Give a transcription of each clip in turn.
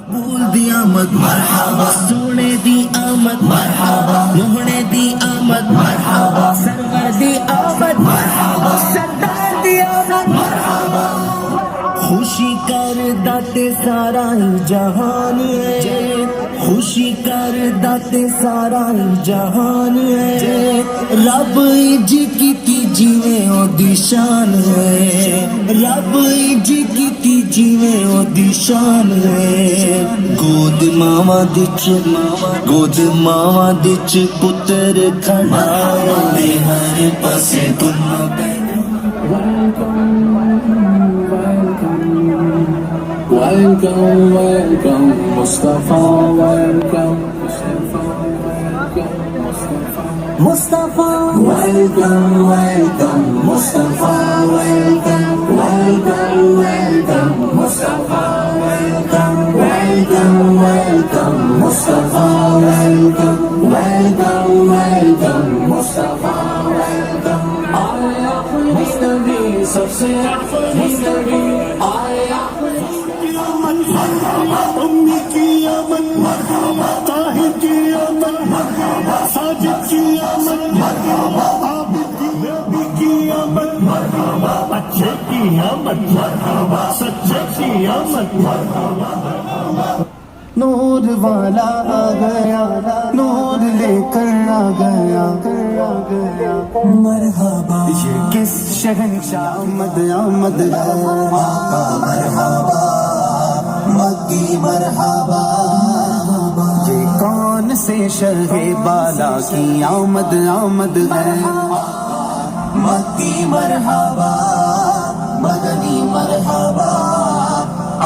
مقبول دی آمد مرحبا، سونے دی آمد مرحبا، موہنے دی آمد مرحبا، سرور دی آمد مرحبا، سردار دی آمد مرحبا۔ خوشی کر داتے سارا ہی جہان ہے، خوشی کر داتے سارا ہی جہان ہے، رب جی کی جیویں او دی شان ہے، رب جی کی جیویں او دی شان ہے۔ گود ماوا دچ پتر کھڑا رہے ہر پاسے تم Welcome, welcome, Mustafa, welcome, Mustafa, welcome, welcome, Mustafa, welcome, welcome, welcome, Mustafa, welcome, welcome, welcome, Mustafa, welcome, welcome, welcome, Mustafa, welcome. آیا مستوی سب سے مستوی آیا امی کی آمد مرحبا، طاہر کی آمد مرحبا، ساجد کی آمد مرحبا، عابد کی نبی کی آمد مرحبا، اچھے کی آمد مرحبا، سچے کی آمد مرحبا۔ نور والا آ گیا، نور لے کر آ گیا، مرحبا۔ یہ کس شہنشاہ آمد آمد ہے، مرحبا مکی مرحبا۔ یہ کون سے شہ بالا کی آمد آمد ہے، مکی مرحبا، مدنی مرحبا،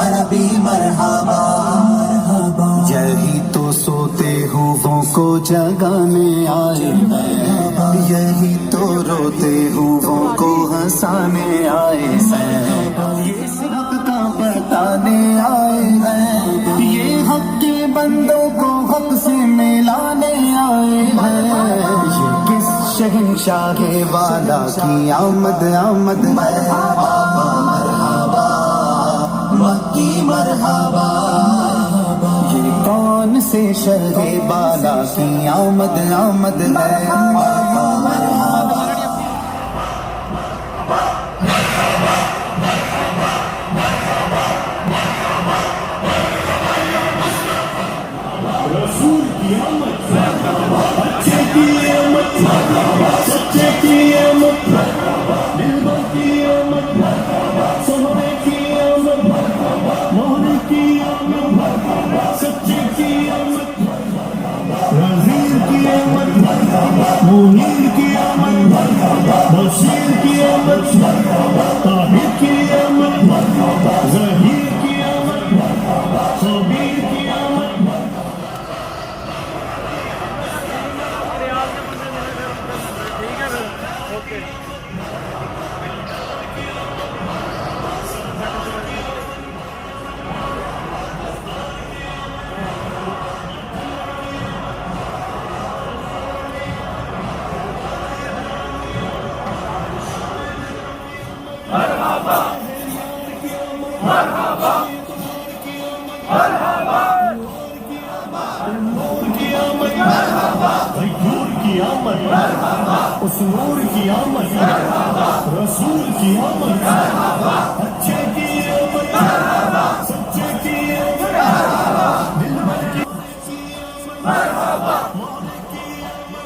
عربی مرحبا۔ یہی تو سوتے ہوئوں کو جگانے آئے ہیں، یہی تو روتے ہوئوں کو ہنسانے آئے ہیں، یہ حق کا بتانے آئے ہیں، یہ حق کے بندوں کو حق سے ملانے آئے ہیں۔ یہ کس شہنشاہ والا کی آمد آمد ہے، مرحبا مکی مرحبا۔ یہ کون سے شہ بالا کی آمد آمد ہے، رسول کی آمد مرحبا، اچھے کی آمد مرحبا، سچے کی آمد مرحبا، دلبر کی آمد مرحبا، سہرے کی آمد مرحبا، موہرے کی آمد مرحبا، سچے کی آمد مرحبا، نذیر کی آمد مرحبا، منیر کی آمد مرحبا، بشیر کی آمد مرحبا، طاہر کی آمد مرحبا، ظہیر کی آمد مرحبا، خبیر کی آمد مرحبا۔ غیور کی آمد مرحبا، اسرور کی آمد مرحبا، رسول کی آمد مرحبا، اچھے کی آمد مرحبا، سچے کی آمد مرحبا، دلبر کی مرحبا، مولا کی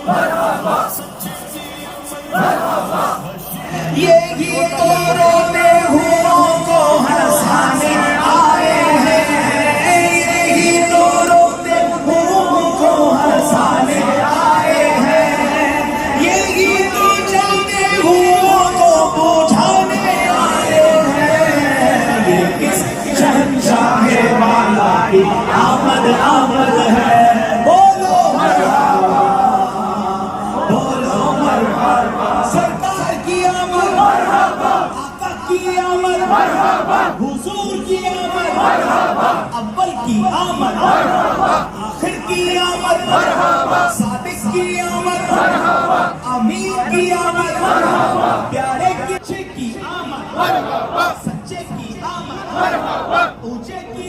مرحبا، سچے کی مرحبا۔ یہی تو روتے ہوں کو ہنسانے آئے ہیں، یہی تو روتے ہوں کو ہنسانے آئے ہیں، یہی تو جاتے ہوں کو بجھانے آئے ہیں۔ یہ کس شہنشاہ والا کی آمد آمد ہے، بولو مرحبا، بولو مرحبا۔ سرکار کی آمد مرحبا، آقا کی آمد مرحبا، حضور کی آمد مرحبا، اول کی آمد مرحبا، آخر کی آمد مرحبا، صادق کی آمد مرحبا، امین کی آمد مرحبا، پیارے کی آمد مرحبا، سچے کی آمد مرحبا، اونچے کی